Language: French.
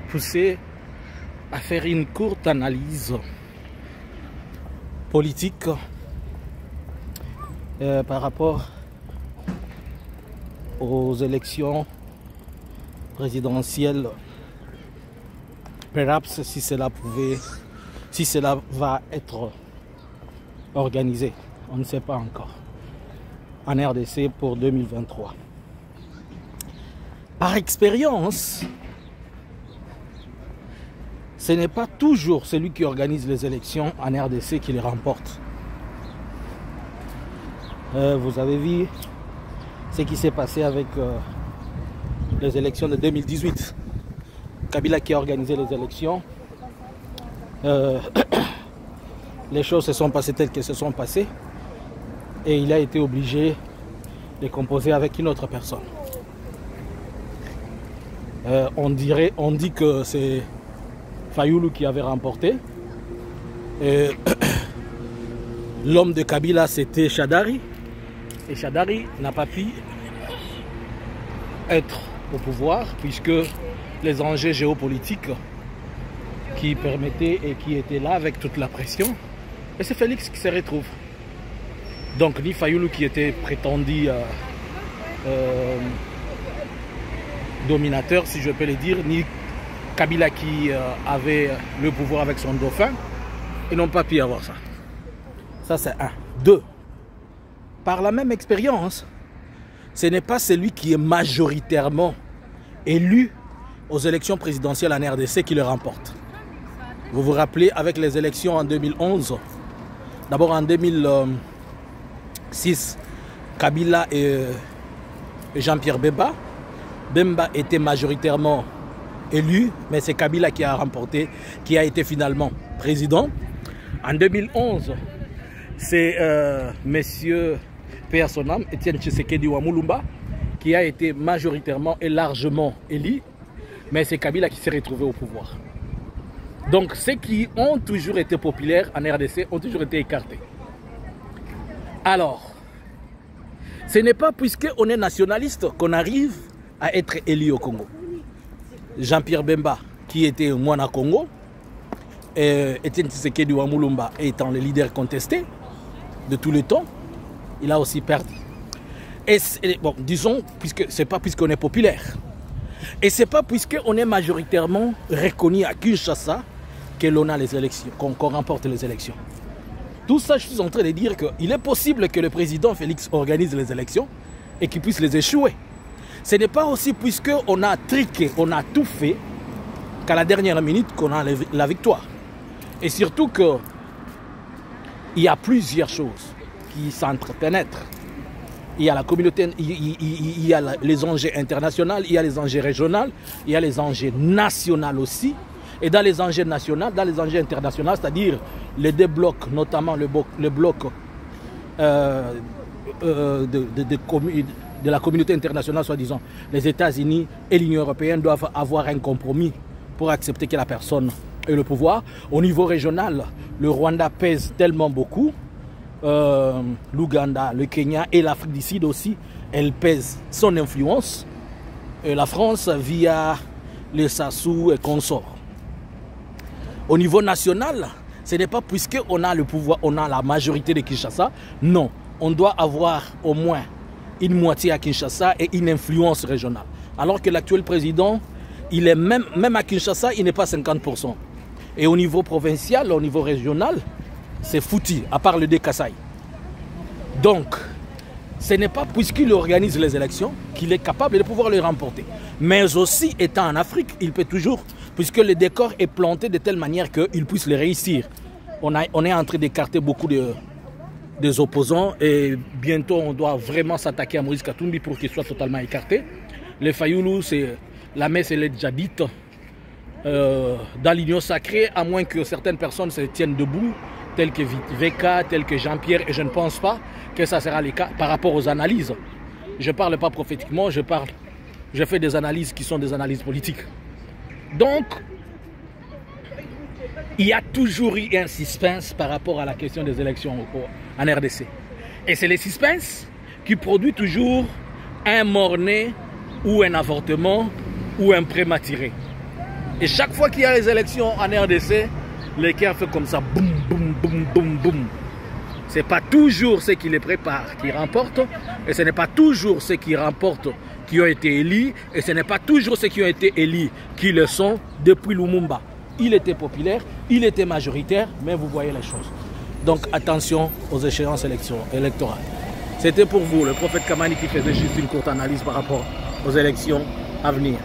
poussé à faire une courte analyse politique par rapport aux élections présidentielles. Perhaps si cela va être organisé, on ne sait pas encore, en RDC pour 2023. Par expérience, ce n'est pas toujours celui qui organise les élections en RDC qui les remporte. Vous avez vu ce qui s'est passé avec les élections de 2018. Kabila qui a organisé les élections. Les choses se sont passées telles qu'elles se sont passées. Et il a été obligé de composer avec une autre personne. On dit que c'est Fayulu qui avait remporté. L'homme de Kabila, c'était Shadari. Et Shadari n'a pas pu être au pouvoir puisque les enjeux géopolitiques qui permettaient et qui étaient là avec toute la pression. Et c'est Félix qui se retrouve. Donc ni Fayulu qui était prétendu dominateur, si je peux le dire, ni Kabila qui avait le pouvoir avec son dauphin, ils n'ont pas pu avoir ça. Ça c'est un. Deux, par la même expérience, ce n'est pas celui qui est majoritairement élu aux élections présidentielles en RDC qui le remporte. Vous vous rappelez avec les élections en 2011, d'abord en 2006, Kabila et Jean-Pierre Bemba. Bemba était majoritairement élu, mais c'est Kabila qui a remporté, qui a été finalement président. En 2011, c'est monsieur Père Sonam, Etienne Tshisekedi Wamulumba, qui a été majoritairement et largement élu, mais c'est Kabila qui s'est retrouvé au pouvoir. Donc ceux qui ont toujours été populaires en RDC ont toujours été écartés. Alors, ce n'est pas puisqu'on est nationaliste qu'on arrive à être élu au Congo. Jean-Pierre Bemba, qui était Mwana Congo, Etienne Tshisekedi Wamulumba étant le leader contesté de tout le temps, il a aussi perdu. Et bon, disons, c'est pas puisqu'on est populaire. Et c'est pas puisqu'on est majoritairement reconnu à Kinshasa que l'on a les élections, qu'on remporte les élections. Tout ça, je suis en train de dire qu'il est possible que le président Félix organise les élections et qu'il puisse les échouer. Ce n'est pas aussi puisqu'on a triqué, on a tout fait, qu'à la dernière minute qu'on a la victoire. Et surtout qu'il y a plusieurs choses qui s'entrepénètrent. Il y a la communauté, il y a les enjeux internationaux, il y a les enjeux régionaux, il y a les enjeux nationaux aussi. Et dans les enjeux nationaux, dans les enjeux internationaux, c'est-à-dire les deux blocs, notamment le bloc de la communauté internationale, soi-disant, les États-Unis et l'Union européenne doivent avoir un compromis pour accepter que la personne ait le pouvoir. Au niveau régional, le Rwanda pèse tellement beaucoup. L'Ouganda, le Kenya et l'Afrique du Sud aussi, elle pèse son influence. Et la France via les Sassou et consorts. Au niveau national, ce n'est pas puisqu'on a le pouvoir, on a la majorité de Kinshasa. Non, on doit avoir au moins une moitié à Kinshasa et une influence régionale. Alors que l'actuel président, il est même à Kinshasa, il n'est pas 50%. Et au niveau provincial, au niveau régional, c'est foutu, à part le Kassai. Donc, ce n'est pas puisqu'il organise les élections qu'il est capable de pouvoir les remporter. Mais aussi, étant en Afrique, il peut toujours, puisque le décor est planté de telle manière qu'il puisse les réussir. On est en train d'écarter beaucoup des opposants et bientôt on doit vraiment s'attaquer à Moïse Katumbi pour qu'il soit totalement écarté. Les Fayulu, la messe elle est déjà dite dans l'union sacrée, à moins que certaines personnes se tiennent debout, tels que Veka, tels que Jean-Pierre, et je ne pense pas que ça sera le cas par rapport aux analyses. Je ne parle pas prophétiquement, je fais des analyses qui sont des analyses politiques. Donc, il y a toujours eu un suspense par rapport à la question des élections en RDC. Et c'est le suspense qui produit toujours un mort-né ou un avortement ou un prématuré. Et chaque fois qu'il y a les élections en RDC, les cœurs font comme ça, boum, boum, boum, boum, boum. Ce n'est pas toujours ceux qui les préparent qui remportent, et ce n'est pas toujours ceux qui remportent qui ont été élus, et ce n'est pas toujours ceux qui ont été élus qui le sont depuis Lumumba. Il était populaire, il était majoritaire, mais vous voyez les choses. Donc attention aux échéances électorales. C'était pour vous, le prophète Kamani, qui faisait juste une courte analyse par rapport aux élections à venir.